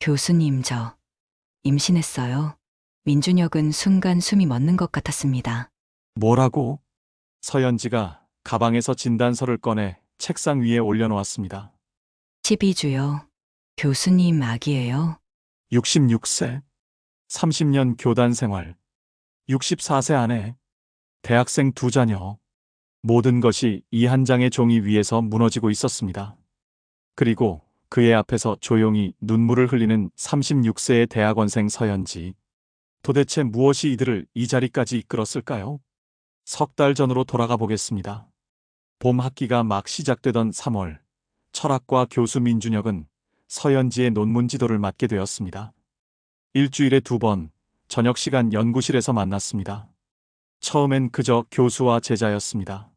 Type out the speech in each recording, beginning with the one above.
교수님, 저 임신했어요. 민준혁은 순간 숨이 멎는 것 같았습니다. 뭐라고? 서연지가 가방에서 진단서를 꺼내 책상 위에 올려놓았습니다. 12주요. 교수님 아기예요. 66세, 30년 교단 생활, 64세 아내, 대학생 두 자녀. 모든 것이 이 한 장의 종이 위에서 무너지고 있었습니다. 그리고 그의 앞에서 조용히 눈물을 흘리는 36세의 대학원생 서연지. 도대체 무엇이 이들을 이 자리까지 이끌었을까요? 석 달 전으로 돌아가 보겠습니다. 봄 학기가 막 시작되던 3월, 철학과 교수 민준혁은 서연지의 논문 지도를 맡게 되었습니다. 일주일에 2번, 저녁 시간 연구실에서 만났습니다. 처음엔 그저 교수와 제자였습니다.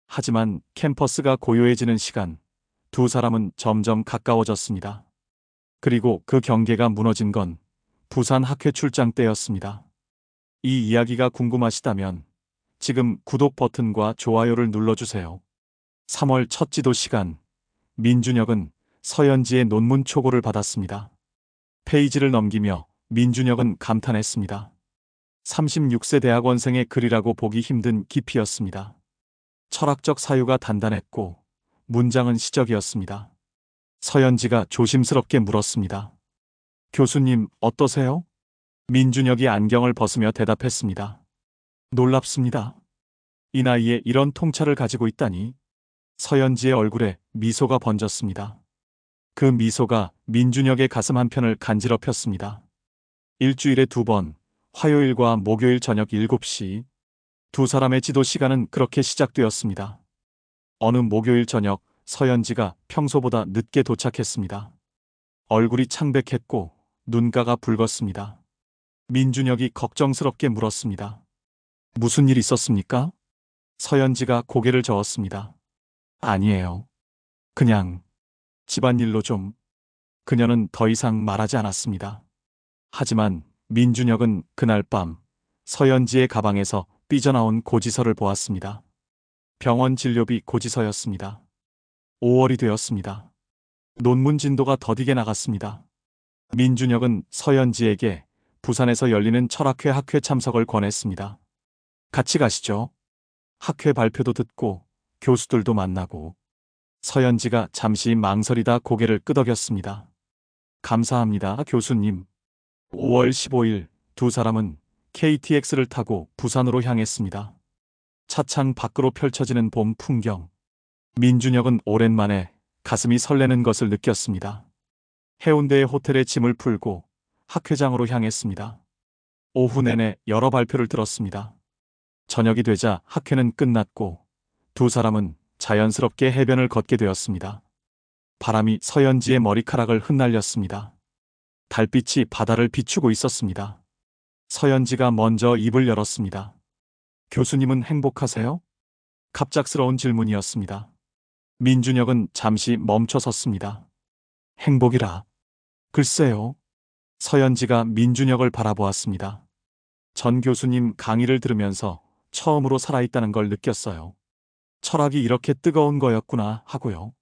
하지만 캠퍼스가 고요해지는 시간, 두 사람은 점점 가까워졌습니다. 그리고 그 경계가 무너진 건 부산 학회 출장 때였습니다. 이 이야기가 궁금하시다면 지금 구독 버튼과 좋아요를 눌러주세요. 3월 첫 지도 시간, 민준혁은 서연지의 논문 초고를 받았습니다. 페이지를 넘기며 민준혁은 감탄했습니다. 36세 대학원생의 글이라고 보기 힘든 깊이였습니다. 철학적 사유가 단단했고 문장은 시적이었습니다. 서연지가 조심스럽게 물었습니다. 교수님, 어떠세요? 민준혁이 안경을 벗으며 대답했습니다. 놀랍습니다. 이 나이에 이런 통찰을 가지고 있다니. 서연지의 얼굴에 미소가 번졌습니다. 그 미소가 민준혁의 가슴 한편을 간지럽혔습니다. 일주일에 2번, 화요일과 목요일 저녁 7시, 두 사람의 지도 시간은 그렇게 시작되었습니다. 어느 목요일 저녁, 서연지가 평소보다 늦게 도착했습니다. 얼굴이 창백했고 눈가가 붉었습니다. 민준혁이 걱정스럽게 물었습니다. 무슨 일 있었습니까? 서연지가 고개를 저었습니다. 아니에요. 그냥 집안일로 좀. 그녀는 더 이상 말하지 않았습니다. 하지만 민준혁은 그날 밤 서연지의 가방에서 삐져나온 고지서를 보았습니다. 병원 진료비 고지서였습니다. 5월이 되었습니다. 논문 진도가 더디게 나갔습니다. 민준혁은 서연지에게 부산에서 열리는 철학회 학회 참석을 권했습니다. 같이 가시죠. 학회 발표도 듣고 교수들도 만나고. 서연지가 잠시 망설이다 고개를 끄덕였습니다. 감사합니다, 교수님. 5월 15일 두 사람은 KTX를 타고 부산으로 향했습니다. 차창 밖으로 펼쳐지는 봄 풍경. 민준혁은 오랜만에 가슴이 설레는 것을 느꼈습니다. 해운대의 호텔에 짐을 풀고 학회장으로 향했습니다. 오후 내내 여러 발표를 들었습니다. 저녁이 되자 학회는 끝났고 두 사람은 자연스럽게 해변을 걷게 되었습니다. 바람이 서연지의 머리카락을 흩날렸습니다. 달빛이 바다를 비추고 있었습니다. 서연지가 먼저 입을 열었습니다. 교수님은 행복하세요? 갑작스러운 질문이었습니다. 민준혁은 잠시 멈춰 섰습니다. 행복이라. 글쎄요. 서연지가 민준혁을 바라보았습니다. 전 교수님 강의를 들으면서 처음으로 살아있다는 걸 느꼈어요. 철학이 이렇게 뜨거운 거였구나 하고요.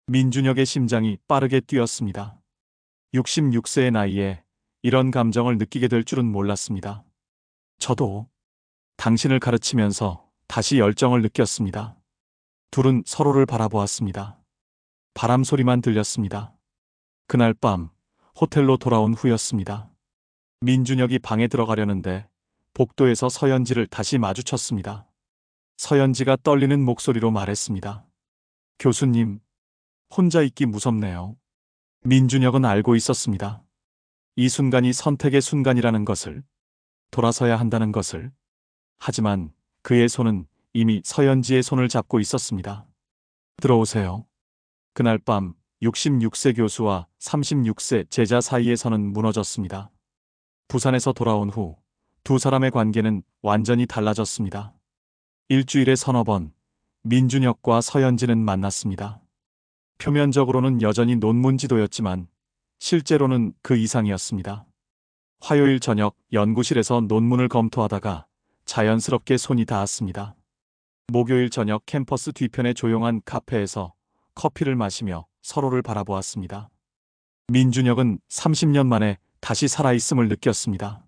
민준혁의 심장이 빠르게 뛰었습니다. 66세의 나이에 이런 감정을 느끼게 될 줄은 몰랐습니다. 저도 당신을 가르치면서 다시 열정을 느꼈습니다. 둘은 서로를 바라보았습니다. 바람 소리만 들렸습니다. 그날 밤 호텔로 돌아온 후였습니다. 민준혁이 방에 들어가려는데 복도에서 서연지를 다시 마주쳤습니다. 서연지가 떨리는 목소리로 말했습니다. 교수님, 혼자 있기 무섭네요. 민준혁은 알고 있었습니다. 이 순간이 선택의 순간이라는 것을, 돌아서야 한다는 것을. 하지만 그의 손은 이미 서연지의 손을 잡고 있었습니다. 들어오세요. 그날 밤 66세 교수와 36세 제자 사이의 선은 무너졌습니다. 부산에서 돌아온 후 두 사람의 관계는 완전히 달라졌습니다. 일주일에 서너 번 민준혁과 서연지는 만났습니다. 표면적으로는 여전히 논문 지도였지만 실제로는 그 이상이었습니다. 화요일 저녁 연구실에서 논문을 검토하다가 자연스럽게 손이 닿았습니다. 목요일 저녁 캠퍼스 뒤편의 조용한 카페에서 커피를 마시며 서로를 바라보았습니다. 민준혁은 30년 만에 다시 살아있음을 느꼈습니다.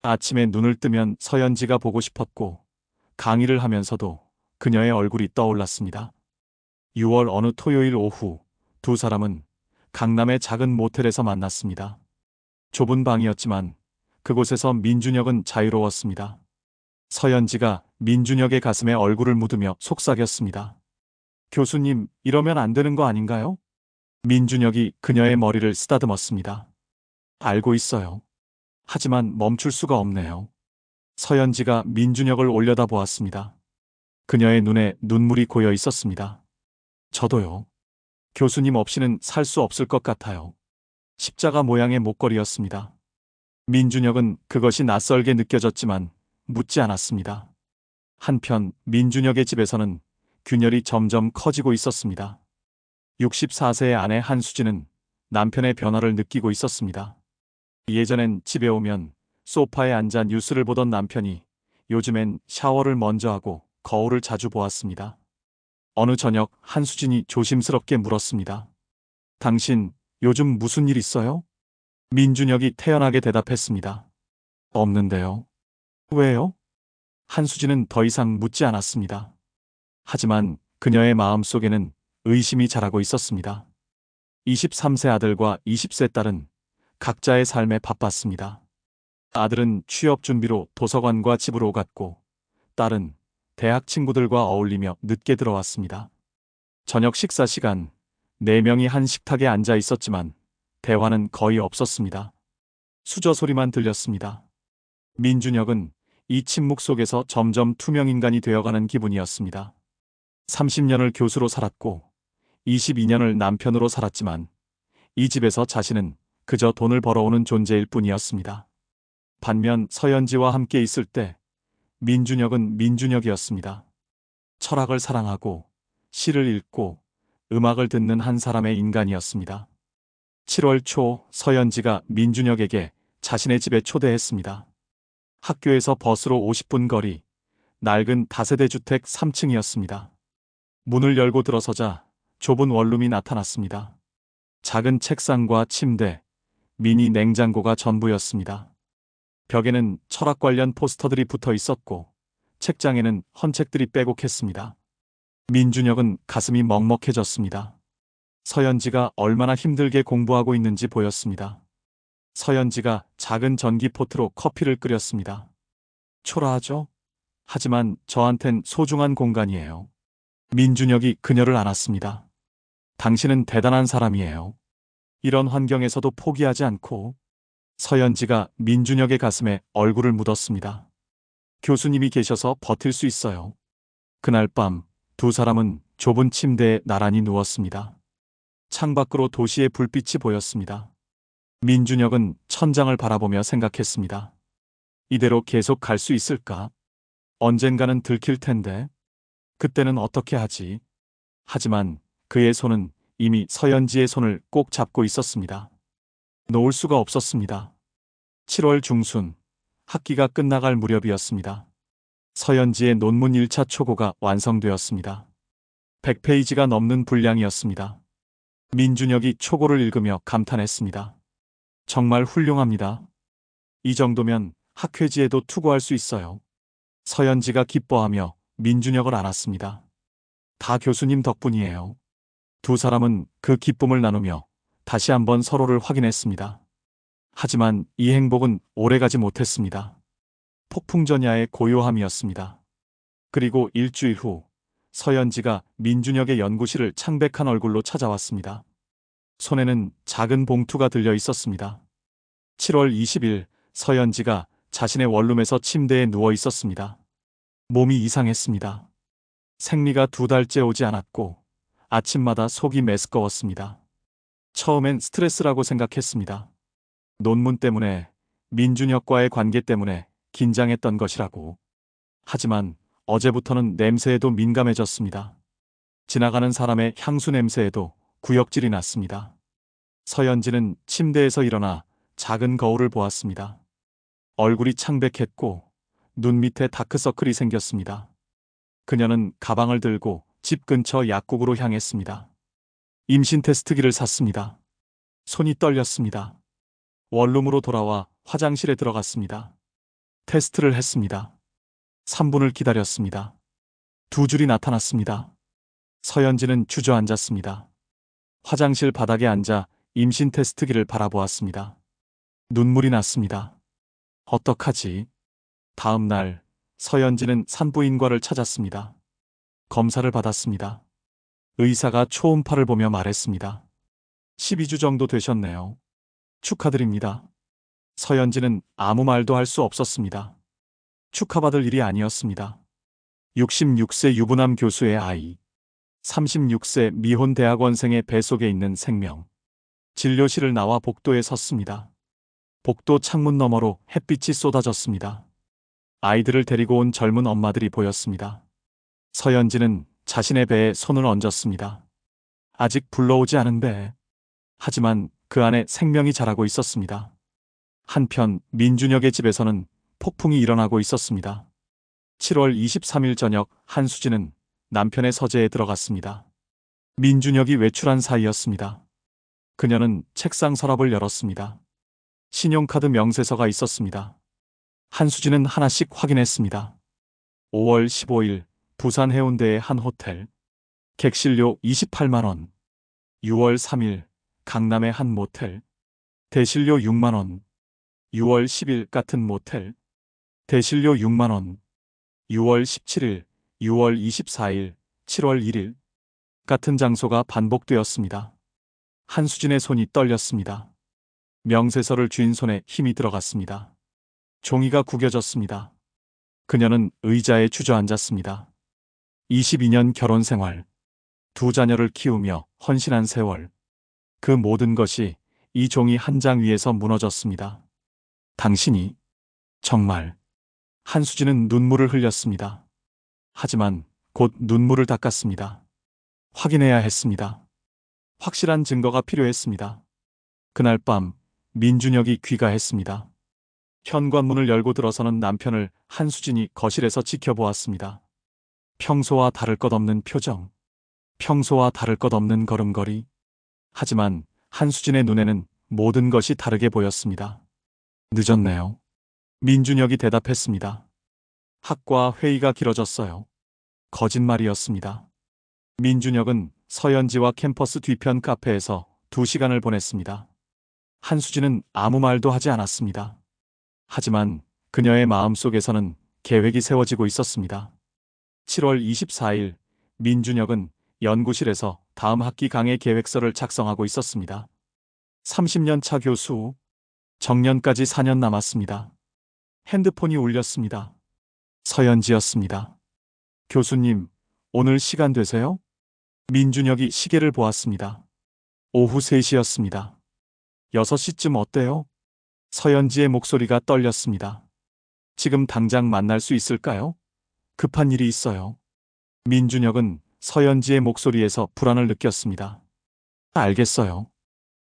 아침에 눈을 뜨면 서연지가 보고 싶었고 강의를 하면서도 그녀의 얼굴이 떠올랐습니다. 6월 어느 토요일 오후 두 사람은 강남의 작은 모텔에서 만났습니다. 좁은 방이었지만 그곳에서 민준혁은 자유로웠습니다. 서연지가 민준혁의 가슴에 얼굴을 묻으며 속삭였습니다. 교수님, 이러면 안 되는 거 아닌가요? 민준혁이 그녀의 머리를 쓰다듬었습니다. 알고 있어요. 하지만 멈출 수가 없네요. 서연지가 민준혁을 올려다보았습니다. 그녀의 눈에 눈물이 고여 있었습니다. 저도요. 교수님 없이는 살 수 없을 것 같아요. 십자가 모양의 목걸이였습니다. 민준혁은 그것이 낯설게 느껴졌지만 묻지 않았습니다. 한편 민준혁의 집에서는 균열이 점점 커지고 있었습니다. 64세의 아내 한수진은 남편의 변화를 느끼고 있었습니다. 예전엔 집에 오면 소파에 앉아 뉴스를 보던 남편이 요즘엔 샤워를 먼저 하고 거울을 자주 보았습니다. 어느 저녁 한수진이 조심스럽게 물었습니다. 당신 요즘 무슨 일 있어요? 민준혁이 태연하게 대답했습니다. 없는데요. 왜요? 한수진은 더 이상 묻지 않았습니다. 하지만 그녀의 마음속에는 의심이 자라고 있었습니다. 23세 아들과 20세 딸은 각자의 삶에 바빴습니다. 아들은 취업 준비로 도서관과 집으로 갔고 딸은 대학 친구들과 어울리며 늦게 들어왔습니다. 저녁 식사 시간, 4명이 한 식탁에 앉아 있었지만 대화는 거의 없었습니다. 수저 소리만 들렸습니다. 민준혁은 이 침묵 속에서 점점 투명인간이 되어가는 기분이었습니다. 30년을 교수로 살았고 22년을 남편으로 살았지만 이 집에서 자신은 그저 돈을 벌어오는 존재일 뿐이었습니다. 반면 서연지와 함께 있을 때 민준혁은 민준혁이었습니다. 철학을 사랑하고 시를 읽고 음악을 듣는 한 사람의 인간이었습니다. 7월 초 서연지가 민준혁에게 자신의 집에 초대했습니다. 학교에서 버스로 50분 거리, 낡은 다세대 주택 3층이었습니다. 문을 열고 들어서자 좁은 원룸이 나타났습니다. 작은 책상과 침대, 미니 냉장고가 전부였습니다. 벽에는 철학 관련 포스터들이 붙어 있었고 책장에는 헌책들이 빼곡했습니다. 민준혁은 가슴이 먹먹해졌습니다. 서연지가 얼마나 힘들게 공부하고 있는지 보였습니다. 서연지가 작은 전기포트로 커피를 끓였습니다. 초라하죠? 하지만 저한텐 소중한 공간이에요. 민준혁이 그녀를 안았습니다. 당신은 대단한 사람이에요. 이런 환경에서도 포기하지 않고. 서연지가 민준혁의 가슴에 얼굴을 묻었습니다. 교수님이 계셔서 버틸 수 있어요. 그날 밤 두 사람은 좁은 침대에 나란히 누웠습니다. 창밖으로 도시의 불빛이 보였습니다. 민준혁은 천장을 바라보며 생각했습니다. 이대로 계속 갈 수 있을까? 언젠가는 들킬 텐데. 그때는 어떻게 하지? 하지만 그의 손은 이미 서연지의 손을 꼭 잡고 있었습니다. 놓을 수가 없었습니다. 7월 중순, 학기가 끝나갈 무렵이었습니다. 서연지의 논문 1차 초고가 완성되었습니다. 100페이지가 넘는 분량이었습니다. 민준혁이 초고를 읽으며 감탄했습니다. 정말 훌륭합니다. 이 정도면 학회지에도 투고할 수 있어요. 서연지가 기뻐하며 민준혁을 안았습니다. 다 교수님 덕분이에요. 두 사람은 그 기쁨을 나누며 다시 한번 서로를 확인했습니다. 하지만 이 행복은 오래가지 못했습니다. 폭풍전야의 고요함이었습니다. 그리고 일주일 후 서연지가 민준혁의 연구실을 창백한 얼굴로 찾아왔습니다. 손에는 작은 봉투가 들려 있었습니다. 7월 20일 서연지가 자신의 원룸에서 침대에 누워 있었습니다. 몸이 이상했습니다. 생리가 2달째 오지 않았고 아침마다 속이 메스꺼웠습니다. 처음엔 스트레스라고 생각했습니다. 논문 때문에, 민준혁과의 관계 때문에 긴장했던 것이라고. 하지만 어제부터는 냄새에도 민감해졌습니다. 지나가는 사람의 향수 냄새에도 구역질이 났습니다. 서연지는 침대에서 일어나 작은 거울을 보았습니다. 얼굴이 창백했고 눈 밑에 다크서클이 생겼습니다. 그녀는 가방을 들고 집 근처 약국으로 향했습니다. 임신 테스트기를 샀습니다. 손이 떨렸습니다. 원룸으로 돌아와 화장실에 들어갔습니다. 테스트를 했습니다. 3분을 기다렸습니다. 두 줄이 나타났습니다. 서연지는 주저앉았습니다. 화장실 바닥에 앉아 임신 테스트기를 바라보았습니다. 눈물이 났습니다. 어떡하지? 다음 날 서연지는 산부인과를 찾았습니다. 검사를 받았습니다. 의사가 초음파를 보며 말했습니다. 12주 정도 되셨네요. 축하드립니다. 서연지는 아무 말도 할 수 없었습니다. 축하받을 일이 아니었습니다. 66세 유부남 교수의 아이, 36세 미혼 대학원생의 뱃속에 있는 생명. 진료실을 나와 복도에 섰습니다. 복도 창문 너머로 햇빛이 쏟아졌습니다. 아이들을 데리고 온 젊은 엄마들이 보였습니다. 서연지는 자신의 배에 손을 얹었습니다. 아직 불러오지 않은 배. 하지만 그 안에 생명이 자라고 있었습니다. 한편 민준혁의 집에서는 폭풍이 일어나고 있었습니다. 7월 23일 저녁 한수진은 남편의 서재에 들어갔습니다. 민준혁이 외출한 사이였습니다. 그녀는 책상 서랍을 열었습니다. 신용카드 명세서가 있었습니다. 한수진은 하나씩 확인했습니다. 5월 15일 부산 해운대의 한 호텔. 객실료 28만 원. 6월 3일 강남의 한 모텔. 대실료 6만 원. 6월 10일 같은 모텔. 대실료 6만 원. 6월 17일, 6월 24일, 7월 1일. 같은 장소가 반복되었습니다. 한수진의 손이 떨렸습니다. 명세서를 쥔 손에 힘이 들어갔습니다. 종이가 구겨졌습니다. 그녀는 의자에 주저앉았습니다. 22년 결혼 생활. 두 자녀를 키우며 헌신한 세월. 그 모든 것이 이 종이 한 장 위에서 무너졌습니다. 당신이 정말. 한수진은 눈물을 흘렸습니다. 하지만 곧 눈물을 닦았습니다. 확인해야 했습니다. 확실한 증거가 필요했습니다. 그날 밤 민준혁이 귀가했습니다. 현관문을 열고 들어서는 남편을 한수진이 거실에서 지켜보았습니다. 평소와 다를 것 없는 표정. 평소와 다를 것 없는 걸음걸이. 하지만 한수진의 눈에는 모든 것이 다르게 보였습니다. 늦었네요. 민준혁이 대답했습니다. 학과 회의가 길어졌어요. 거짓말이었습니다. 민준혁은 서연지와 캠퍼스 뒤편 카페에서 2시간을 보냈습니다. 한수진은 아무 말도 하지 않았습니다. 하지만 그녀의 마음속에서는 계획이 세워지고 있었습니다. 7월 24일 민준혁은 연구실에서 다음 학기 강의 계획서를 작성하고 있었습니다. 30년 차 교수. 정년까지 4년 남았습니다. 핸드폰이 울렸습니다. 서연지였습니다. 교수님, 오늘 시간 되세요? 민준혁이 시계를 보았습니다. 오후 3시였습니다. 6시쯤 어때요? 서연지의 목소리가 떨렸습니다. 지금 당장 만날 수 있을까요? 급한 일이 있어요. 민준혁은 서연지의 목소리에서 불안을 느꼈습니다. 알겠어요.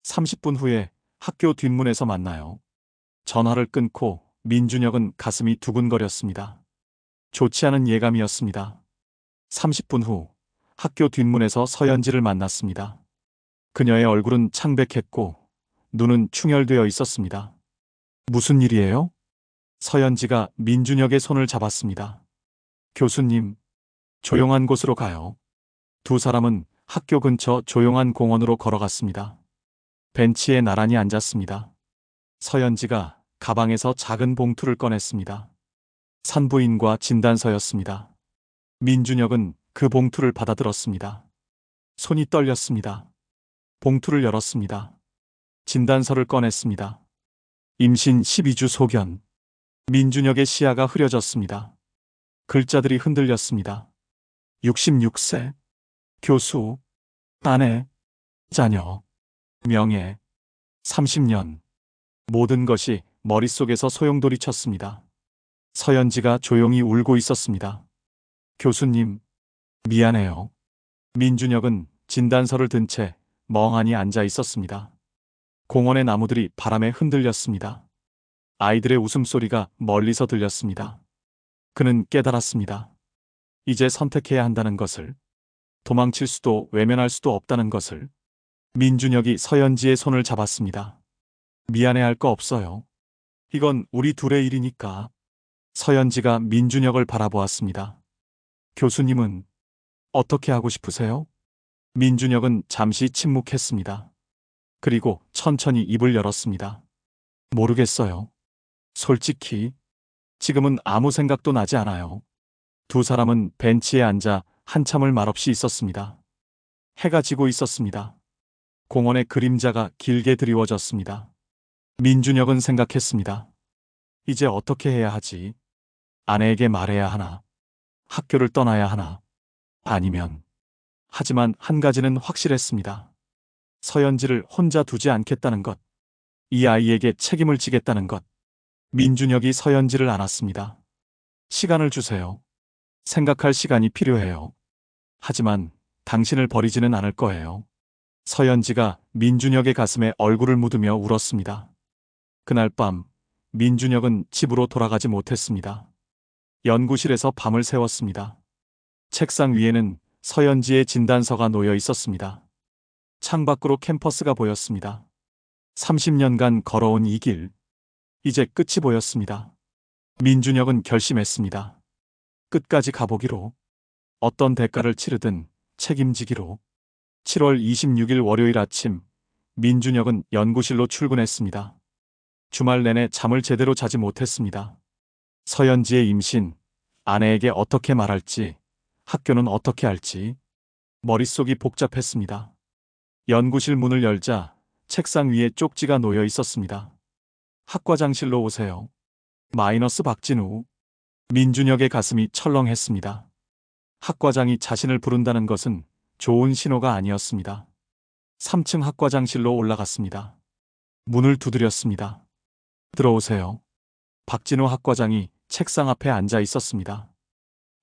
30분 후에 학교 뒷문에서 만나요. 전화를 끊고 민준혁은 가슴이 두근거렸습니다. 좋지 않은 예감이었습니다. 30분 후 학교 뒷문에서 서연지를 만났습니다. 그녀의 얼굴은 창백했고 눈은 충혈되어 있었습니다. 무슨 일이에요? 서연지가 민준혁의 손을 잡았습니다. 교수님, 조용한 곳으로 가요. 두 사람은 학교 근처 조용한 공원으로 걸어갔습니다. 벤치에 나란히 앉았습니다. 서연지가 가방에서 작은 봉투를 꺼냈습니다. 산부인과 진단서였습니다. 민준혁은 그 봉투를 받아들었습니다. 손이 떨렸습니다. 봉투를 열었습니다. 진단서를 꺼냈습니다. 임신 12주 소견. 민준혁의 시야가 흐려졌습니다. 글자들이 흔들렸습니다. 66세. 교수. 아내. 자녀. 명예. 30년. 모든 것이 머릿속에서 소용돌이 쳤습니다. 서연지가 조용히 울고 있었습니다. 교수님, 미안해요. 민준혁은 진단서를 든 채 멍하니 앉아 있었습니다. 공원의 나무들이 바람에 흔들렸습니다. 아이들의 웃음소리가 멀리서 들렸습니다. 그는 깨달았습니다. 이제 선택해야 한다는 것을. 도망칠 수도 외면할 수도 없다는 것을. 민준혁이 서연지의 손을 잡았습니다. 미안해할 거 없어요. 이건 우리 둘의 일이니까. 서연지가 민준혁을 바라보았습니다. 교수님은 어떻게 하고 싶으세요? 민준혁은 잠시 침묵했습니다. 그리고 천천히 입을 열었습니다. 모르겠어요. 솔직히 지금은 아무 생각도 나지 않아요. 두 사람은 벤치에 앉아 한참을 말없이 있었습니다. 해가 지고 있었습니다. 공원의 그림자가 길게 드리워졌습니다. 민준혁은 생각했습니다. 이제 어떻게 해야 하지? 아내에게 말해야 하나? 학교를 떠나야 하나? 아니면... 하지만 한 가지는 확실했습니다. 서연지를 혼자 두지 않겠다는 것. 이 아이에게 책임을 지겠다는 것. 민준혁이 서연지를 안았습니다. 시간을 주세요. 생각할 시간이 필요해요. 하지만 당신을 버리지는 않을 거예요. 서연지가 민준혁의 가슴에 얼굴을 묻으며 울었습니다. 그날 밤 민준혁은 집으로 돌아가지 못했습니다. 연구실에서 밤을 새웠습니다. 책상 위에는 서연지의 진단서가 놓여 있었습니다. 창밖으로 캠퍼스가 보였습니다. 30년간 걸어온 이 길, 이제 끝이 보였습니다. 민준혁은 결심했습니다. 끝까지 가보기로, 어떤 대가를 치르든 책임지기로. 7월 26일 월요일 아침, 민준혁은 연구실로 출근했습니다. 주말 내내 잠을 제대로 자지 못했습니다. 서연지의 임신, 아내에게 어떻게 말할지, 학교는 어떻게 할지, 머릿속이 복잡했습니다. 연구실 문을 열자 책상 위에 쪽지가 놓여 있었습니다. 학과장실로 오세요. 마이너스 박진우. 민준혁의 가슴이 철렁했습니다. 학과장이 자신을 부른다는 것은 좋은 신호가 아니었습니다. 3층 학과장실로 올라갔습니다. 문을 두드렸습니다. 들어오세요. 박진우 학과장이 책상 앞에 앉아 있었습니다.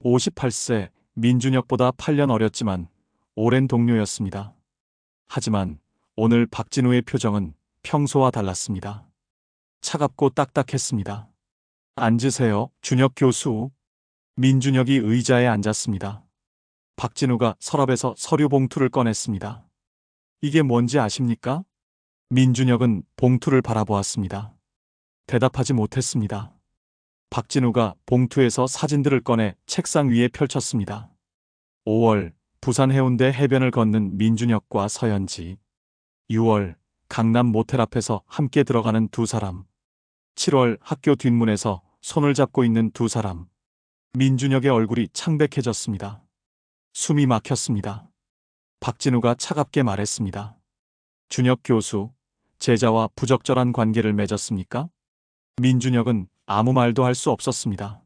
58세, 민준혁보다 8년 어렸지만 오랜 동료였습니다. 하지만 오늘 박진우의 표정은 평소와 달랐습니다. 차갑고 딱딱했습니다. 앉으세요, 준혁 교수. 민준혁이 의자에 앉았습니다. 박진우가 서랍에서 서류 봉투를 꺼냈습니다. 이게 뭔지 아십니까? 민준혁은 봉투를 바라보았습니다. 대답하지 못했습니다. 박진우가 봉투에서 사진들을 꺼내 책상 위에 펼쳤습니다. 5월 부산 해운대 해변을 걷는 민준혁과 서연지. 6월 강남 모텔 앞에서 함께 들어가는 두 사람. 7월 학교 뒷문에서 손을 잡고 있는 두 사람. 민준혁의 얼굴이 창백해졌습니다. 숨이 막혔습니다. 박진우가 차갑게 말했습니다. 준혁 교수, 제자와 부적절한 관계를 맺었습니까? 민준혁은 아무 말도 할 수 없었습니다.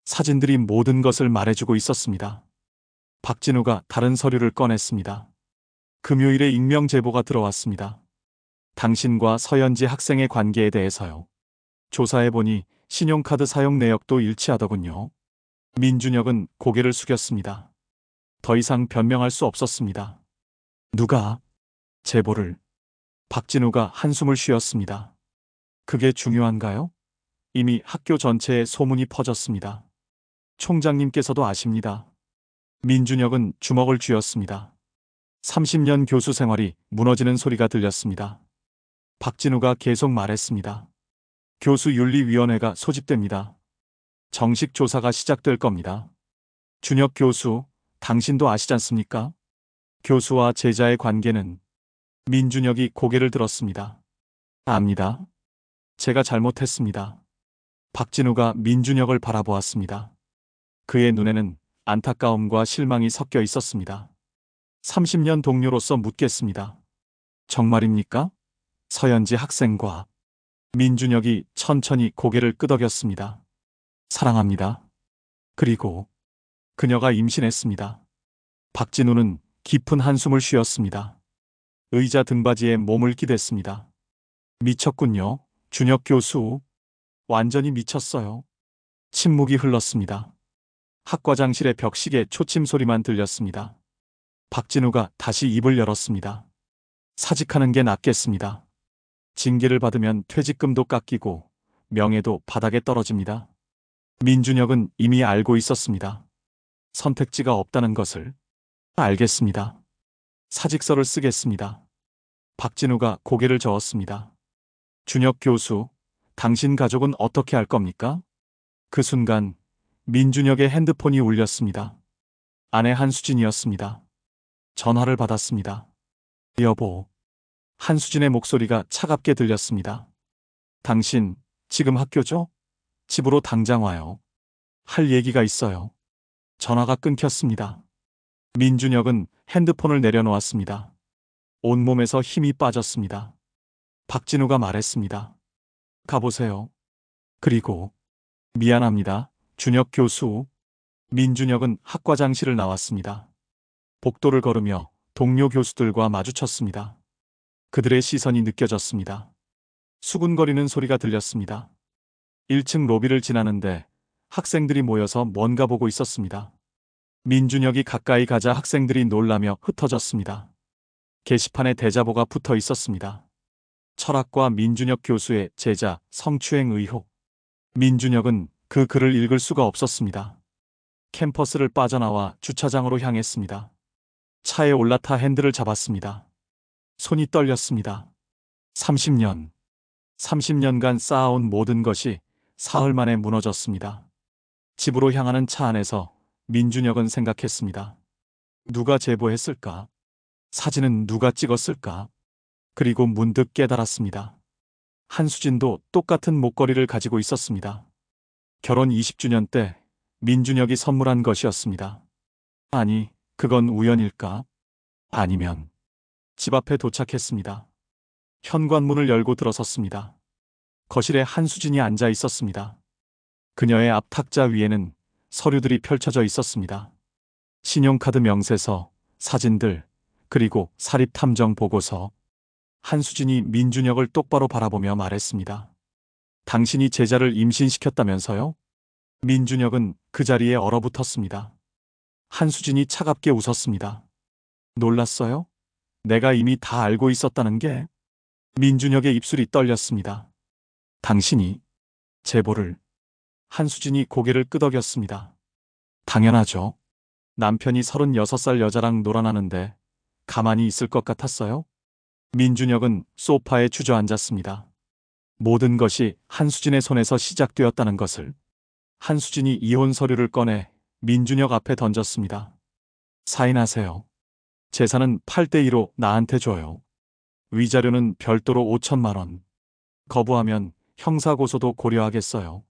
사진들이 모든 것을 말해주고 있었습니다. 박진우가 다른 서류를 꺼냈습니다. 금요일에 익명 제보가 들어왔습니다. 당신과 서연지 학생의 관계에 대해서요. 조사해보니 신용카드 사용 내역도 일치하더군요. 민준혁은 고개를 숙였습니다. 더 이상 변명할 수 없었습니다. 누가 제보를? 박진우가 한숨을 쉬었습니다. 그게 중요한가요? 이미 학교 전체에 소문이 퍼졌습니다. 총장님께서도 아십니다. 민준혁은 주먹을 쥐었습니다. 30년 교수 생활이 무너지는 소리가 들렸습니다. 박진우가 계속 말했습니다. 교수윤리위원회가 소집됩니다. 정식 조사가 시작될 겁니다. 준혁 교수, 당신도 아시지 않습니까? 교수와 제자의 관계는. 민준혁이 고개를 들었습니다. 압니다. 제가 잘못했습니다. 박진우가 민준혁을 바라보았습니다. 그의 눈에는 안타까움과 실망이 섞여 있었습니다. 30년 동료로서 묻겠습니다. 정말입니까? 서연지 학생과. 민준혁이 천천히 고개를 끄덕였습니다. 사랑합니다. 그리고 그녀가 임신했습니다. 박진우는 깊은 한숨을 쉬었습니다. 의자 등받이에 몸을 기댔습니다. 미쳤군요, 준혁 교수. 완전히 미쳤어요. 침묵이 흘렀습니다. 학과장실의 벽시계 초침 소리만 들렸습니다. 박진우가 다시 입을 열었습니다. 사직하는 게 낫겠습니다. 징계를 받으면 퇴직금도 깎이고 명예도 바닥에 떨어집니다. 민준혁은 이미 알고 있었습니다. 선택지가 없다는 것을. 알겠습니다. 사직서를 쓰겠습니다. 박진우가 고개를 저었습니다. 준혁 교수, 당신 가족은 어떻게 할 겁니까? 그 순간 민준혁의 핸드폰이 울렸습니다. 아내 한수진이었습니다. 전화를 받았습니다. 여보. 한수진의 목소리가 차갑게 들렸습니다. 당신 지금 학교죠? 집으로 당장 와요. 할 얘기가 있어요. 전화가 끊겼습니다. 민준혁은 핸드폰을 내려놓았습니다. 온몸에서 힘이 빠졌습니다. 박진우가 말했습니다. 가보세요. 그리고 미안합니다. 준혁 교수. 민준혁은 학과장실을 나왔습니다. 복도를 걸으며 동료 교수들과 마주쳤습니다. 그들의 시선이 느껴졌습니다. 수군거리는 소리가 들렸습니다. 1층 로비를 지나는데 학생들이 모여서 뭔가 보고 있었습니다. 민준혁이 가까이 가자 학생들이 놀라며 흩어졌습니다. 게시판에 대자보가 붙어 있었습니다. 철학과 민준혁 교수의 제자 성추행 의혹. 민준혁은 그 글을 읽을 수가 없었습니다. 캠퍼스를 빠져나와 주차장으로 향했습니다. 차에 올라타 핸들을 잡았습니다. 손이 떨렸습니다. 30년간 쌓아온 모든 것이 사흘 만에 무너졌습니다. 집으로 향하는 차 안에서 민준혁은 생각했습니다. 누가 제보했을까? 사진은 누가 찍었을까? 그리고 문득 깨달았습니다. 한수진도 똑같은 목걸이를 가지고 있었습니다. 결혼 20주년 때 민준혁이 선물한 것이었습니다. 아니, 그건 우연일까? 아니면 집 앞에 도착했습니다. 현관문을 열고 들어섰습니다. 거실에 한수진이 앉아 있었습니다. 그녀의 앞 탁자 위에는 서류들이 펼쳐져 있었습니다. 신용카드 명세서, 사진들, 그리고 사립탐정 보고서. 한수진이 민준혁을 똑바로 바라보며 말했습니다. 당신이 제자를 임신시켰다면서요? 민준혁은 그 자리에 얼어붙었습니다. 한수진이 차갑게 웃었습니다. 놀랐어요? 내가 이미 다 알고 있었다는 게. 민준혁의 입술이 떨렸습니다. 당신이 제보를. 한수진이 고개를 끄덕였습니다. 당연하죠. 남편이 36살 여자랑 놀아나는데 가만히 있을 것 같았어요? 민준혁은 소파에 주저앉았습니다. 모든 것이 한수진의 손에서 시작되었다는 것을. 한수진이 이혼 서류를 꺼내 민준혁 앞에 던졌습니다. 사인하세요. 재산은 8대2로 나한테 줘요. 위자료는 별도로 5천만 원. 거부하면 형사고소도 고려하겠어요.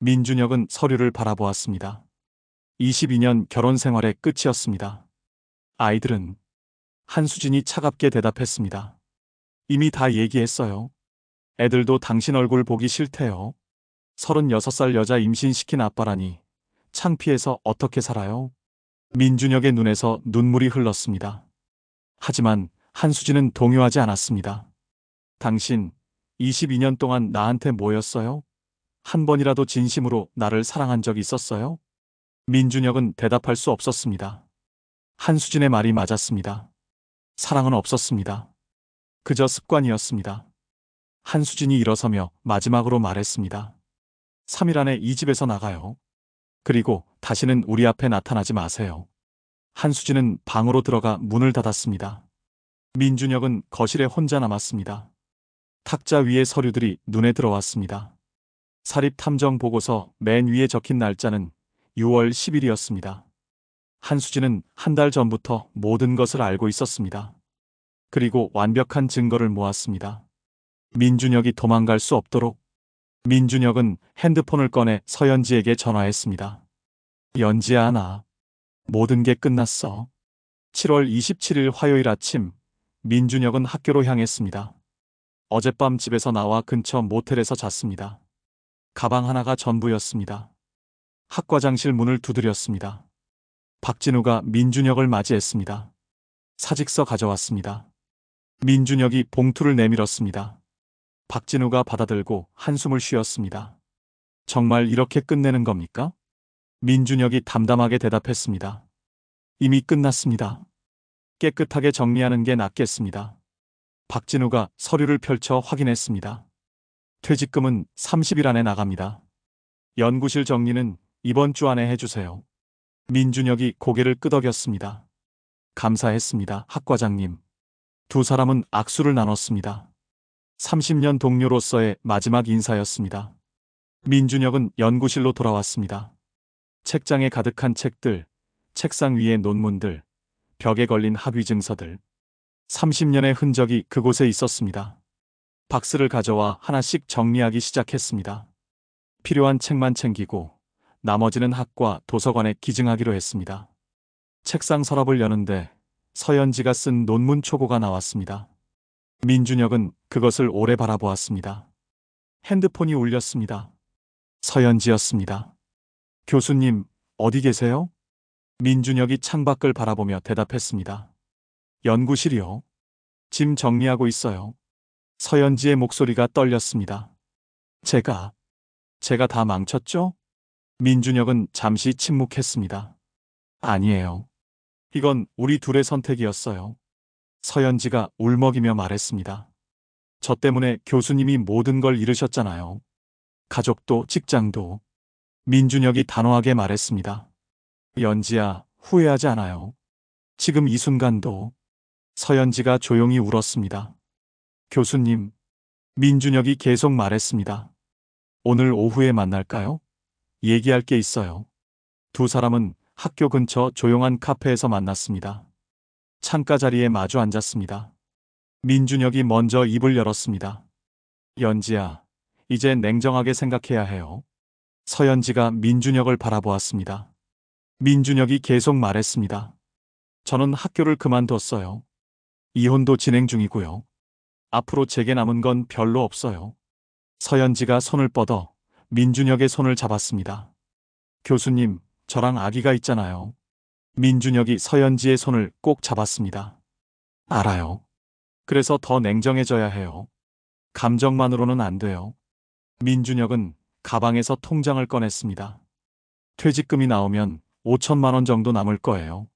민준혁은 서류를 바라보았습니다. 22년 결혼 생활의 끝이었습니다. 아이들은? 한수진이 차갑게 대답했습니다. 이미 다 얘기했어요. 애들도 당신 얼굴 보기 싫대요. 36살 여자 임신시킨 아빠라니 창피해서 어떻게 살아요? 민준혁의 눈에서 눈물이 흘렀습니다. 하지만 한수진은 동요하지 않았습니다. 당신 22년 동안 나한테 뭐였어요? 한 번이라도 진심으로 나를 사랑한 적 있었어요? 민준혁은 대답할 수 없었습니다. 한수진의 말이 맞았습니다. 사랑은 없었습니다. 그저 습관이었습니다. 한수진이 일어서며 마지막으로 말했습니다. 3일 안에 이 집에서 나가요. 그리고 다시는 우리 앞에 나타나지 마세요. 한수진은 방으로 들어가 문을 닫았습니다. 민준혁은 거실에 혼자 남았습니다. 탁자 위의 서류들이 눈에 들어왔습니다. 사립탐정 보고서 맨 위에 적힌 날짜는 6월 10일이었습니다. 한수진은 한 달 전부터 모든 것을 알고 있었습니다. 그리고 완벽한 증거를 모았습니다. 민준혁이 도망갈 수 없도록. 민준혁은 핸드폰을 꺼내 서연지에게 전화했습니다. 연지야, 나 모든 게 끝났어. 7월 27일 화요일 아침 민준혁은 학교로 향했습니다. 어젯밤 집에서 나와 근처 모텔에서 잤습니다. 가방 하나가 전부였습니다. 학과장실 문을 두드렸습니다. 박진우가 민준혁을 맞이했습니다. 사직서 가져왔습니다. 민준혁이 봉투를 내밀었습니다. 박진우가 받아들고 한숨을 쉬었습니다. 정말 이렇게 끝내는 겁니까? 민준혁이 담담하게 대답했습니다. 이미 끝났습니다. 깨끗하게 정리하는 게 낫겠습니다. 박진우가 서류를 펼쳐 확인했습니다. 퇴직금은 30일 안에 나갑니다. 연구실 정리는 이번 주 안에 해주세요. 민준혁이 고개를 끄덕였습니다. 감사했습니다, 학과장님. 두 사람은 악수를 나눴습니다. 30년 동료로서의 마지막 인사였습니다. 민준혁은 연구실로 돌아왔습니다. 책장에 가득한 책들, 책상 위에 논문들, 벽에 걸린 학위 증서들. 30년의 흔적이 그곳에 있었습니다. 박스를 가져와 하나씩 정리하기 시작했습니다. 필요한 책만 챙기고 나머지는 학과 도서관에 기증하기로 했습니다. 책상 서랍을 여는데 서연지가 쓴 논문 초고가 나왔습니다. 민준혁은 그것을 오래 바라보았습니다. 핸드폰이 울렸습니다. 서연지였습니다. 교수님, 어디 계세요? 민준혁이 창밖을 바라보며 대답했습니다. 연구실이요. 짐 정리하고 있어요. 서연지의 목소리가 떨렸습니다. 제가 다 망쳤죠? 민준혁은 잠시 침묵했습니다. 아니에요. 이건 우리 둘의 선택이었어요. 서연지가 울먹이며 말했습니다. 저 때문에 교수님이 모든 걸 잃으셨잖아요. 가족도 직장도. 민준혁이 단호하게 말했습니다. 연지야, 후회하지 않아요. 지금 이 순간도. 서연지가 조용히 울었습니다. 교수님, 민준혁이 계속 말했습니다. 오늘 오후에 만날까요? 얘기할 게 있어요. 두 사람은 학교 근처 조용한 카페에서 만났습니다. 창가 자리에 마주 앉았습니다. 민준혁이 먼저 입을 열었습니다. 연지야, 이제 냉정하게 생각해야 해요. 서연지가 민준혁을 바라보았습니다. 민준혁이 계속 말했습니다. 저는 학교를 그만뒀어요. 이혼도 진행 중이고요. 앞으로 제게 남은 건 별로 없어요. 서연지가 손을 뻗어 민준혁의 손을 잡았습니다. 교수님, 저랑 아기가 있잖아요. 민준혁이 서연지의 손을 꼭 잡았습니다. 알아요. 그래서 더 냉정해져야 해요. 감정만으로는 안 돼요. 민준혁은 가방에서 통장을 꺼냈습니다. 퇴직금이 나오면 5천만 원 정도 남을 거예요.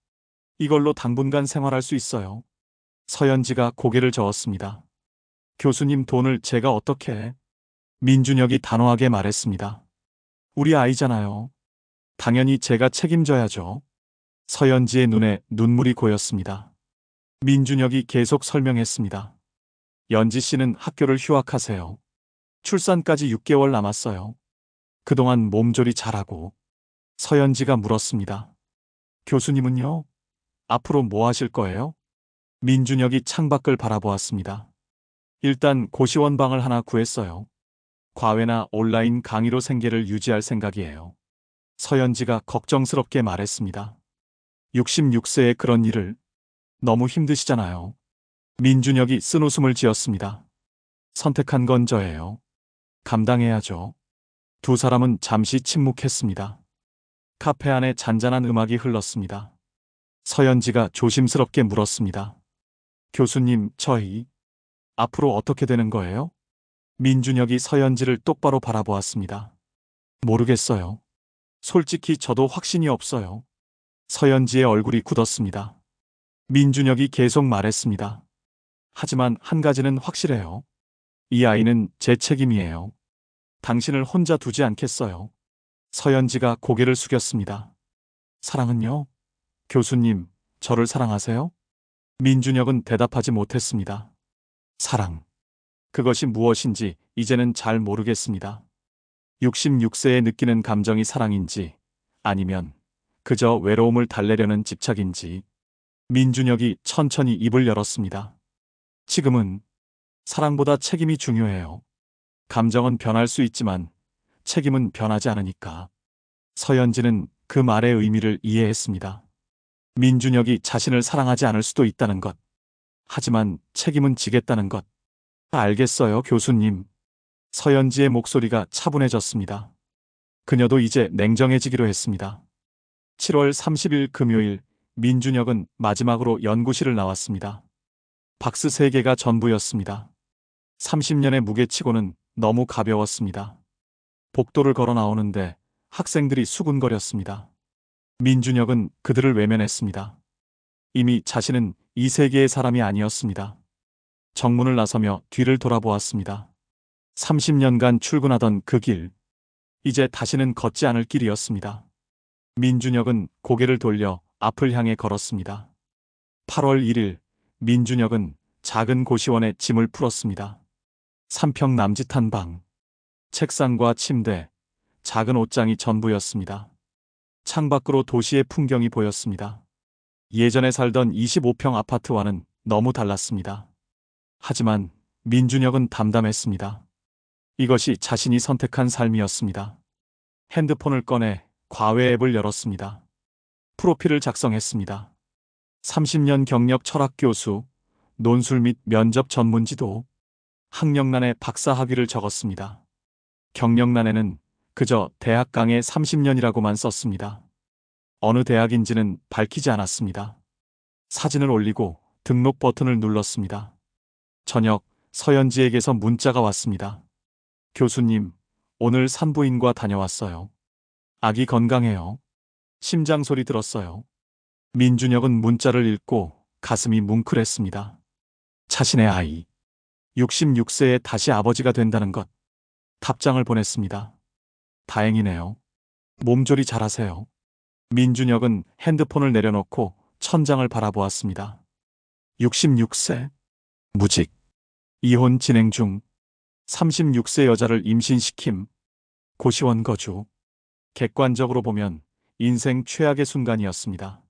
이걸로 당분간 생활할 수 있어요. 서연지가 고개를 저었습니다. 교수님, 돈을 제가 어떻게 해? 민준혁이 단호하게 말했습니다. 우리 아이잖아요. 당연히 제가 책임져야죠. 서연지의 눈에 눈물이 고였습니다. 민준혁이 계속 설명했습니다. 연지 씨는 학교를 휴학하세요. 출산까지 6개월 남았어요. 그동안 몸조리 잘하고. 서연지가 물었습니다. 교수님은요? 앞으로 뭐 하실 거예요? 민준혁이 창밖을 바라보았습니다. 일단 고시원방을 하나 구했어요. 과외나 온라인 강의로 생계를 유지할 생각이에요. 서연지가 걱정스럽게 말했습니다. 66세에 그런 일을. 너무 힘드시잖아요. 민준혁이 쓴웃음을 지었습니다. 선택한 건 저예요. 감당해야죠. 두 사람은 잠시 침묵했습니다. 카페 안에 잔잔한 음악이 흘렀습니다. 서연지가 조심스럽게 물었습니다. 교수님, 저희 앞으로 어떻게 되는 거예요? 민준혁이 서연지를 똑바로 바라보았습니다. 모르겠어요. 솔직히 저도 확신이 없어요. 서연지의 얼굴이 굳었습니다. 민준혁이 계속 말했습니다. 하지만 한 가지는 확실해요. 이 아이는 제 책임이에요. 당신을 혼자 두지 않겠어요. 서연지가 고개를 숙였습니다. 사랑은요? 교수님, 저를 사랑하세요? 민준혁은 대답하지 못했습니다. 사랑. 그것이 무엇인지 이제는 잘 모르겠습니다. 66세에 느끼는 감정이 사랑인지 아니면 그저 외로움을 달래려는 집착인지. 민준혁이 천천히 입을 열었습니다. 지금은 사랑보다 책임이 중요해요. 감정은 변할 수 있지만 책임은 변하지 않으니까. 서연지는 그 말의 의미를 이해했습니다. 민준혁이 자신을 사랑하지 않을 수도 있다는 것. 하지만 책임은 지겠다는 것. 알겠어요, 교수님. 서연지의 목소리가 차분해졌습니다. 그녀도 이제 냉정해지기로 했습니다. 7월 30일 금요일, 민준혁은 마지막으로 연구실을 나왔습니다. 박스 3개가 전부였습니다. 30년의 무게치고는 너무 가벼웠습니다. 복도를 걸어 나오는데 학생들이 수군거렸습니다. 민준혁은 그들을 외면했습니다. 이미 자신은 이 세계의 사람이 아니었습니다. 정문을 나서며 뒤를 돌아보았습니다. 30년간 출근하던 그 길. 이제 다시는 걷지 않을 길이었습니다. 민준혁은 고개를 돌려 앞을 향해 걸었습니다. 8월 1일, 민준혁은 작은 고시원에 짐을 풀었습니다. 3평 남짓한 방, 책상과 침대, 작은 옷장이 전부였습니다. 창밖으로 도시의 풍경이 보였습니다. 예전에 살던 25평 아파트와는 너무 달랐습니다. 하지만 민준혁은 담담했습니다. 이것이 자신이 선택한 삶이었습니다. 핸드폰을 꺼내 과외 앱을 열었습니다. 프로필을 작성했습니다. 30년 경력 철학 교수, 논술 및 면접 전문지도, 학력란에 박사 학위를 적었습니다. 경력란에는 그저 대학 강의 30년이라고만 썼습니다. 어느 대학인지는 밝히지 않았습니다. 사진을 올리고 등록 버튼을 눌렀습니다. 저녁 서연지에게서 문자가 왔습니다. 교수님, 오늘 산부인과 다녀왔어요. 아기 건강해요. 심장 소리 들었어요. 민준혁은 문자를 읽고 가슴이 뭉클했습니다. 자신의 아이, 66세에 다시 아버지가 된다는 것. 답장을 보냈습니다. 다행이네요. 몸조리 잘하세요. 민준혁은 핸드폰을 내려놓고 천장을 바라보았습니다. 66세. 무직. 이혼 진행 중. 36세 여자를 임신시킴. 고시원 거주. 객관적으로 보면 인생 최악의 순간이었습니다.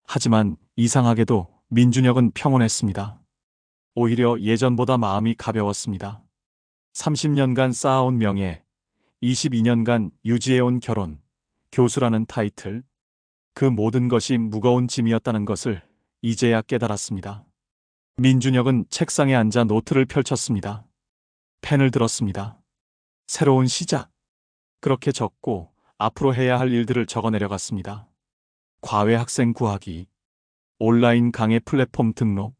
하지만 이상하게도 민준혁은 평온했습니다. 오히려 예전보다 마음이 가벼웠습니다. 30년간 쌓아온 명예, 22년간 유지해온 결혼, 교수라는 타이틀, 그 모든 것이 무거운 짐이었다는 것을 이제야 깨달았습니다. 민준혁은 책상에 앉아 노트를 펼쳤습니다. 펜을 들었습니다. 새로운 시작. 그렇게 적고 앞으로 해야 할 일들을 적어 내려갔습니다. 과외 학생 구하기, 온라인 강의 플랫폼 등록,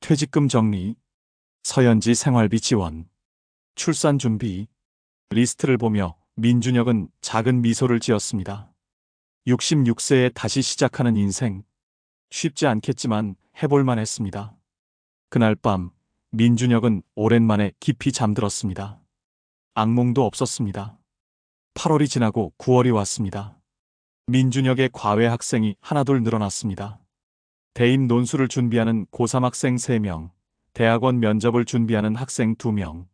퇴직금 정리, 서연지 생활비 지원, 출산 준비. 리스트를 보며 민준혁은 작은 미소를 지었습니다. 66세에 다시 시작하는 인생. 쉽지 않겠지만 해볼만 했습니다. 그날 밤 민준혁은 오랜만에 깊이 잠들었습니다. 악몽도 없었습니다. 8월이 지나고 9월이 왔습니다. 민준혁의 과외 학생이 하나둘 늘어났습니다. 대입 논술을 준비하는 고3 학생 3명, 대학원 면접을 준비하는 학생 2명.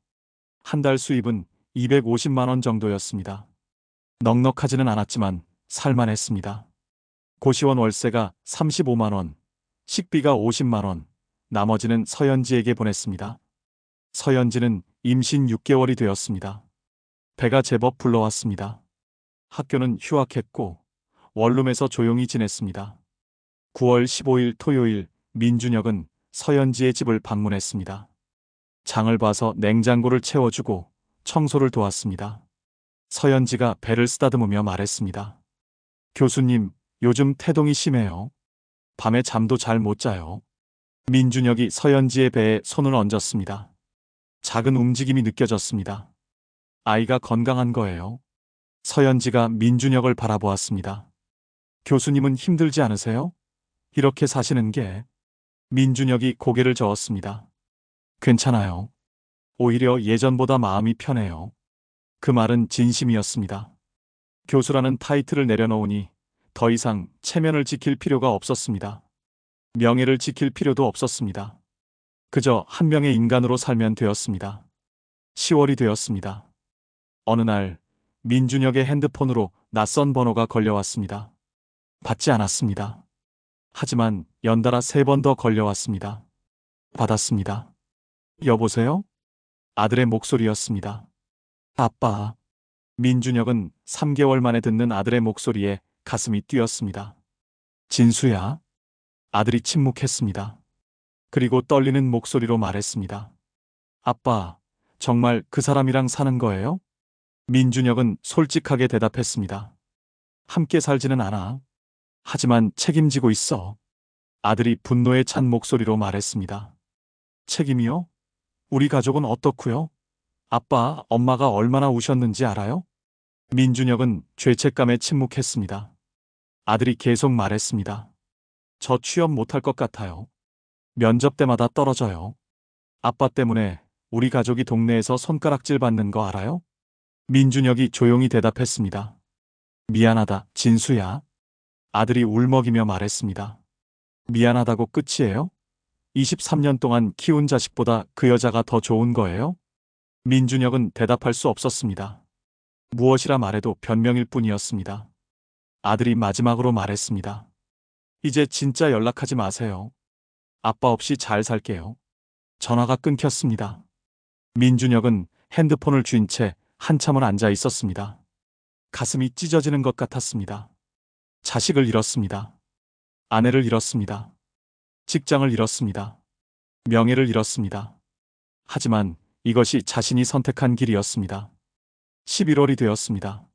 한 달 수입은 250만 원 정도였습니다. 넉넉하지는 않았지만 살만했습니다. 고시원 월세가 35만 원, 식비가 50만 원, 나머지는 서연지에게 보냈습니다. 서연지는 임신 6개월이 되었습니다. 배가 제법 불러왔습니다. 학교는 휴학했고 원룸에서 조용히 지냈습니다. 9월 15일 토요일 민준혁은 서연지의 집을 방문했습니다. 장을 봐서 냉장고를 채워주고 청소를 도왔습니다. 서연지가 배를 쓰다듬으며 말했습니다. 교수님, 요즘 태동이 심해요. 밤에 잠도 잘 못 자요. 민준혁이 서연지의 배에 손을 얹었습니다. 작은 움직임이 느껴졌습니다. 아이가 건강한 거예요. 서연지가 민준혁을 바라보았습니다. 교수님은 힘들지 않으세요? 이렇게 사시는 게. 민준혁이 고개를 저었습니다. 괜찮아요. 오히려 예전보다 마음이 편해요. 그 말은 진심이었습니다. 교수라는 타이틀을 내려놓으니 더 이상 체면을 지킬 필요가 없었습니다. 명예를 지킬 필요도 없었습니다. 그저 한 명의 인간으로 살면 되었습니다. 10월이 되었습니다. 어느 날 민준혁의 핸드폰으로 낯선 번호가 걸려왔습니다. 받지 않았습니다. 하지만 연달아 3번 더 걸려왔습니다. 받았습니다. 여보세요? 아들의 목소리였습니다. 아빠. 민준혁은 3개월 만에 듣는 아들의 목소리에 가슴이 뛰었습니다. 진수야? 아들이 침묵했습니다. 그리고 떨리는 목소리로 말했습니다. 아빠, 정말 그 사람이랑 사는 거예요? 민준혁은 솔직하게 대답했습니다. 함께 살지는 않아. 하지만 책임지고 있어. 아들이 분노에 찬 목소리로 말했습니다. 책임이요? 우리 가족은 어떻고요? 아빠, 엄마가 얼마나 우셨는지 알아요? 민준혁은 죄책감에 침묵했습니다. 아들이 계속 말했습니다. 저 취업 못할 것 같아요. 면접 때마다 떨어져요. 아빠 때문에 우리 가족이 동네에서 손가락질 받는 거 알아요? 민준혁이 조용히 대답했습니다. 미안하다, 진수야. 아들이 울먹이며 말했습니다. 미안하다고 끝이에요? 23년 동안 키운 자식보다 그 여자가 더 좋은 거예요? 민준혁은 대답할 수 없었습니다. 무엇이라 말해도 변명일 뿐이었습니다. 아들이 마지막으로 말했습니다. 이제 진짜 연락하지 마세요. 아빠 없이 잘 살게요. 전화가 끊겼습니다. 민준혁은 핸드폰을 쥔 채 한참을 앉아 있었습니다. 가슴이 찢어지는 것 같았습니다. 자식을 잃었습니다. 아내를 잃었습니다. 직장을 잃었습니다. 명예를 잃었습니다. 하지만 이것이 자신이 선택한 길이었습니다. 11월이 되었습니다.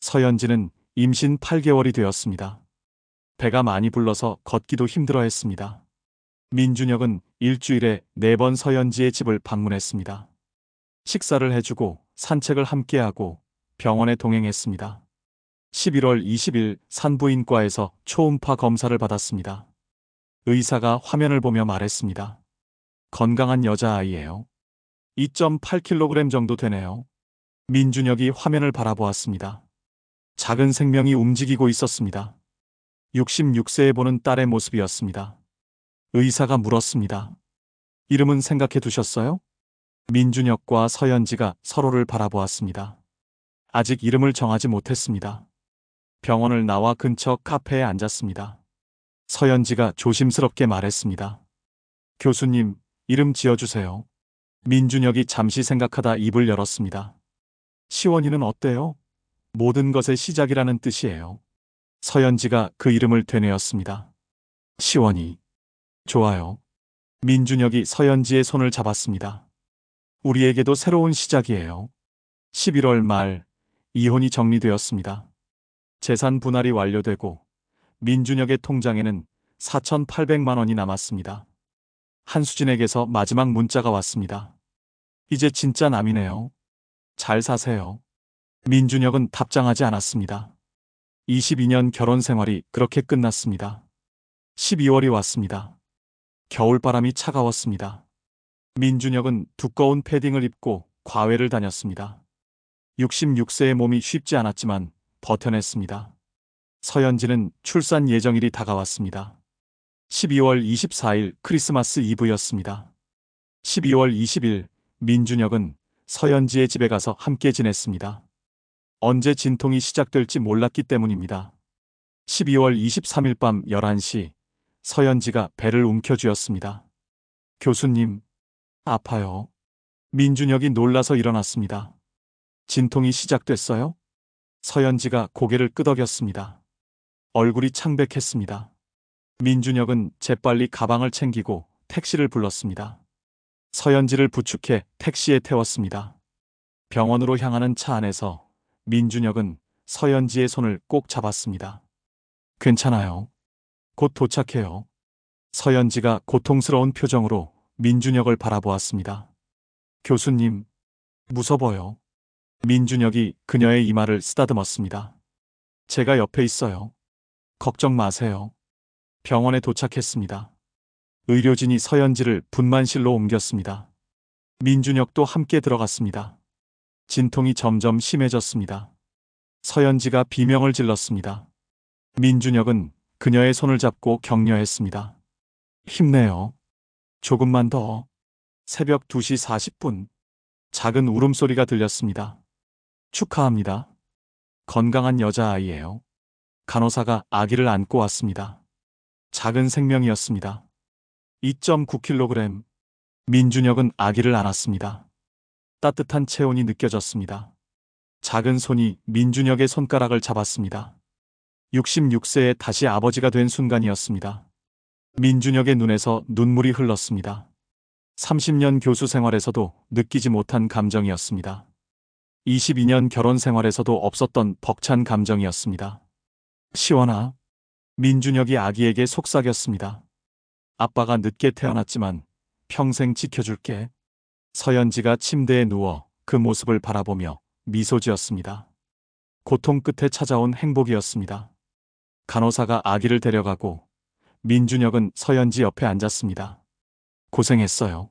서연지는 임신 8개월이 되었습니다. 배가 많이 불러서 걷기도 힘들어했습니다. 민준혁은 일주일에 4번 서연지의 집을 방문했습니다. 식사를 해주고 산책을 함께하고 병원에 동행했습니다. 11월 20일 산부인과에서 초음파 검사를 받았습니다. 의사가 화면을 보며 말했습니다. 건강한 여자아이예요. 2.8kg 정도 되네요. 민준혁이 화면을 바라보았습니다. 작은 생명이 움직이고 있었습니다. 66세에 보는 딸의 모습이었습니다. 의사가 물었습니다. 이름은 생각해 두셨어요? 민준혁과 서연지가 서로를 바라보았습니다. 아직 이름을 정하지 못했습니다. 병원을 나와 근처 카페에 앉았습니다. 서연지가 조심스럽게 말했습니다. 교수님, 이름 지어주세요. 민준혁이 잠시 생각하다 입을 열었습니다. 시원이는 어때요? 모든 것의 시작이라는 뜻이에요. 서연지가 그 이름을 되뇌었습니다. 시원이. 좋아요. 민준혁이 서연지의 손을 잡았습니다. 우리에게도 새로운 시작이에요. 11월 말, 이혼이 정리되었습니다. 재산 분할이 완료되고 민준혁의 통장에는 4,800만 원이 남았습니다. 한수진에게서 마지막 문자가 왔습니다. 이제 진짜 남이네요. 잘 사세요. 민준혁은 답장하지 않았습니다. 22년 결혼 생활이 그렇게 끝났습니다. 12월이 왔습니다. 겨울바람이 차가웠습니다. 민준혁은 두꺼운 패딩을 입고 과외를 다녔습니다. 66세의 몸이 쉽지 않았지만 버텨냈습니다. 서연지는 출산 예정일이 다가왔습니다. 12월 24일 크리스마스 이브였습니다. 12월 20일 민준혁은 서연지의 집에 가서 함께 지냈습니다. 언제 진통이 시작될지 몰랐기 때문입니다. 12월 23일 밤 11시 서연지가 배를 움켜쥐었습니다. 교수님, 아파요. 민준혁이 놀라서 일어났습니다. 진통이 시작됐어요? 서연지가 고개를 끄덕였습니다. 얼굴이 창백했습니다. 민준혁은 재빨리 가방을 챙기고 택시를 불렀습니다. 서연지를 부축해 택시에 태웠습니다. 병원으로 향하는 차 안에서 민준혁은 서연지의 손을 꼭 잡았습니다. 괜찮아요. 곧 도착해요. 서연지가 고통스러운 표정으로 민준혁을 바라보았습니다. 교수님, 무서워요. 민준혁이 그녀의 이마를 쓰다듬었습니다. 제가 옆에 있어요. 걱정 마세요. 병원에 도착했습니다. 의료진이 서연지를 분만실로 옮겼습니다. 민준혁도 함께 들어갔습니다. 진통이 점점 심해졌습니다. 서연지가 비명을 질렀습니다. 민준혁은 그녀의 손을 잡고 격려했습니다. 힘내요. 조금만 더. 새벽 2시 40분. 작은 울음소리가 들렸습니다. 축하합니다. 건강한 여자아이예요. 간호사가 아기를 안고 왔습니다. 작은 생명이었습니다. 2.9kg. 민준혁은 아기를 안았습니다. 따뜻한 체온이 느껴졌습니다. 작은 손이 민준혁의 손가락을 잡았습니다. 66세에 다시 아버지가 된 순간이었습니다. 민준혁의 눈에서 눈물이 흘렀습니다. 30년 교수 생활에서도 느끼지 못한 감정이었습니다. 22년 결혼 생활에서도 없었던 벅찬 감정이었습니다. 시원아. 민준혁이 아기에게 속삭였습니다. 아빠가 늦게 태어났지만 평생 지켜줄게. 서연지가 침대에 누워 그 모습을 바라보며 미소 지었습니다. 고통 끝에 찾아온 행복이었습니다. 간호사가 아기를 데려가고 민준혁은 서연지 옆에 앉았습니다. 고생했어요.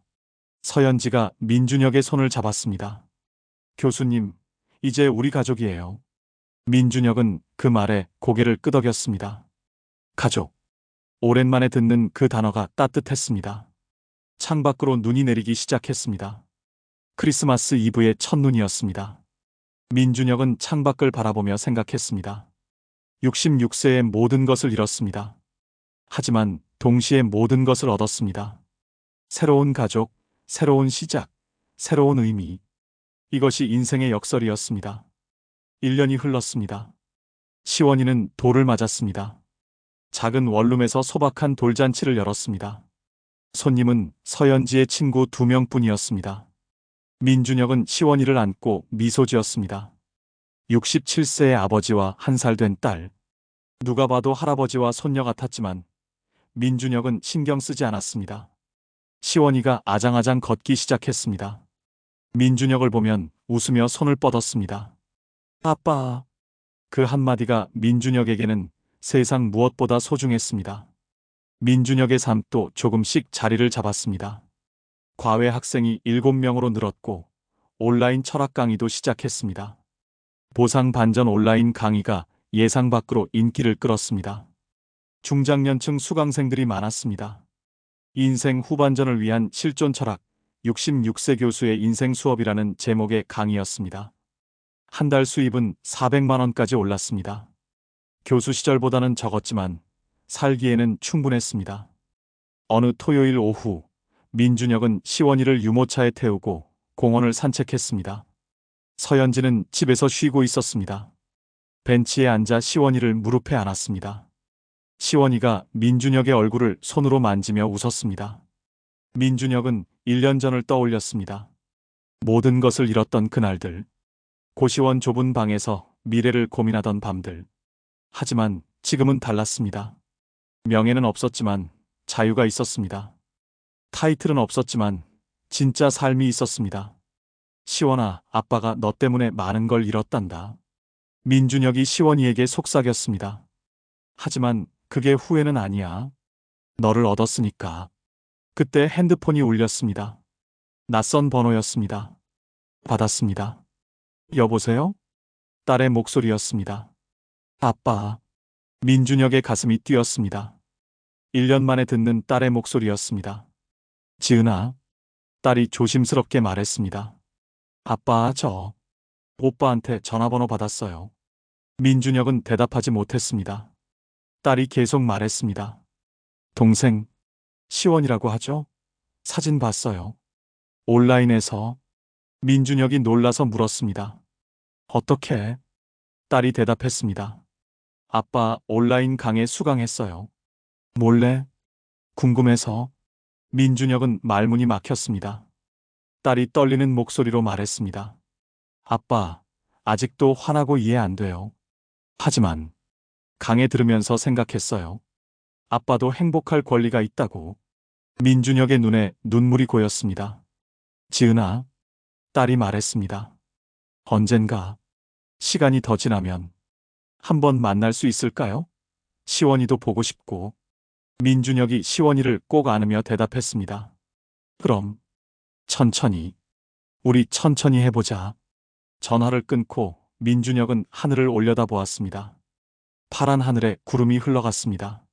서연지가 민준혁의 손을 잡았습니다. 교수님, 이제 우리 가족이에요. 민준혁은 그 말에 고개를 끄덕였습니다. 가족. 오랜만에 듣는 그 단어가 따뜻했습니다. 창밖으로 눈이 내리기 시작했습니다. 크리스마스 이브의 첫눈이었습니다. 민준혁은 창밖을 바라보며 생각했습니다. 66세의 모든 것을 잃었습니다. 하지만 동시에 모든 것을 얻었습니다. 새로운 가족, 새로운 시작, 새로운 의미. 이것이 인생의 역설이었습니다. 1년이 흘렀습니다. 시원이는 돌을 맞았습니다. 작은 원룸에서 소박한 돌잔치를 열었습니다. 손님은 서연지의 친구 2명뿐이었습니다. 민준혁은 시원이를 안고 미소 지었습니다. 67세의 아버지와 1살 된 딸. 누가 봐도 할아버지와 손녀 같았지만 민준혁은 신경 쓰지 않았습니다. 시원이가 아장아장 걷기 시작했습니다. 민준혁을 보면 웃으며 손을 뻗었습니다. 아빠. 그 한마디가 민준혁에게는 세상 무엇보다 소중했습니다. 민준혁의 삶도 조금씩 자리를 잡았습니다. 과외 학생이 7명으로 늘었고 온라인 철학 강의도 시작했습니다. 보상 반전 온라인 강의가 예상 밖으로 인기를 끌었습니다. 중장년층 수강생들이 많았습니다. 인생 후반전을 위한 실존 철학, 66세 교수의 인생 수업이라는 제목의 강의였습니다. 한 달 수입은 400만 원까지 올랐습니다. 교수 시절보다는 적었지만 살기에는 충분했습니다. 어느 토요일 오후, 민준혁은 시원이를 유모차에 태우고 공원을 산책했습니다. 서연지는 집에서 쉬고 있었습니다. 벤치에 앉아 시원이를 무릎에 안았습니다. 시원이가 민준혁의 얼굴을 손으로 만지며 웃었습니다. 민준혁은 1년 전을 떠올렸습니다. 모든 것을 잃었던 그날들. 고시원 좁은 방에서 미래를 고민하던 밤들. 하지만 지금은 달랐습니다. 명예는 없었지만 자유가 있었습니다. 타이틀은 없었지만 진짜 삶이 있었습니다. 시원아, 아빠가 너 때문에 많은 걸 잃었단다. 민준혁이 시원이에게 속삭였습니다. 하지만 그게 후회는 아니야. 너를 얻었으니까. 그때 핸드폰이 울렸습니다. 낯선 번호였습니다. 받았습니다. 여보세요? 딸의 목소리였습니다. 아빠. 민준혁의 가슴이 뛰었습니다. 1년 만에 듣는 딸의 목소리였습니다. 지은아. 딸이 조심스럽게 말했습니다. 아빠, 저 오빠한테 전화번호 받았어요. 민준혁은 대답하지 못했습니다. 딸이 계속 말했습니다. 동생, 시원이라고 하죠? 사진 봤어요. 온라인에서. 민준혁이 놀라서 물었습니다. 어떻게? 딸이 대답했습니다. 아빠 온라인 강의 수강했어요. 몰래? 궁금해서. 민준혁은 말문이 막혔습니다. 딸이 떨리는 목소리로 말했습니다. 아빠, 아직도 화나고 이해 안 돼요. 하지만 강의 들으면서 생각했어요. 아빠도 행복할 권리가 있다고. 민준혁의 눈에 눈물이 고였습니다. 지은아, 딸이 말했습니다. 언젠가 시간이 더 지나면 한번 만날 수 있을까요? 시원이도 보고 싶고. 민준혁이 시원이를 꼭 안으며 대답했습니다. 그럼 천천히. 우리 천천히 해보자. 전화를 끊고 민준혁은 하늘을 올려다보았습니다. 파란 하늘에 구름이 흘러갔습니다.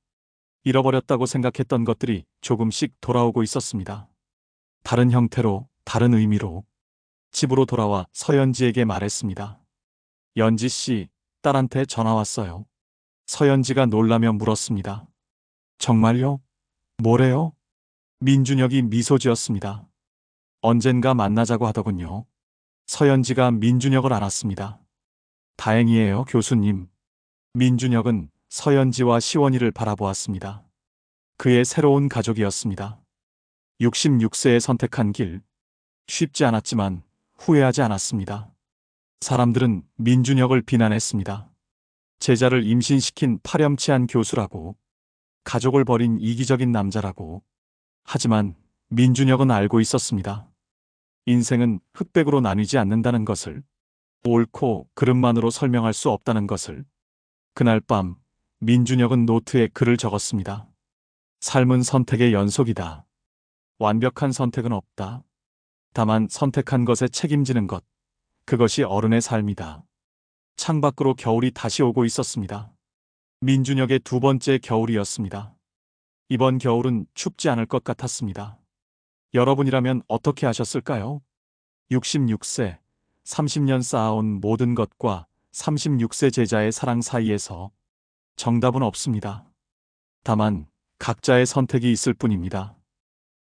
잃어버렸다고 생각했던 것들이 조금씩 돌아오고 있었습니다. 다른 형태로, 다른 의미로. 집으로 돌아와 서연지에게 말했습니다. 연지 씨, 딸한테 전화 왔어요. 서연지가 놀라며 물었습니다. 정말요? 뭐래요? 민준혁이 미소 지었습니다. 언젠가 만나자고 하더군요. 서연지가 민준혁을 안았습니다. 다행이에요, 교수님. 민준혁은 서연지와 시원이를 바라보았습니다. 그의 새로운 가족이었습니다. 66세에 선택한 길. 쉽지 않았지만 후회하지 않았습니다. 사람들은 민준혁을 비난했습니다. 제자를 임신시킨 파렴치한 교수라고. 가족을 버린 이기적인 남자라고. 하지만 민준혁은 알고 있었습니다. 인생은 흑백으로 나뉘지 않는다는 것을. 옳고 그름만으로 설명할 수 없다는 것을. 그날 밤 민준혁은 노트에 글을 적었습니다. 삶은 선택의 연속이다. 완벽한 선택은 없다. 다만 선택한 것에 책임지는 것. 그것이 어른의 삶이다. 창밖으로 겨울이 다시 오고 있었습니다. 민준혁의 두 번째 겨울이었습니다. 이번 겨울은 춥지 않을 것 같았습니다. 여러분이라면 어떻게 하셨을까요? 66세, 30년 쌓아온 모든 것과 36세 제자의 사랑 사이에서 정답은 없습니다. 다만 각자의 선택이 있을 뿐입니다.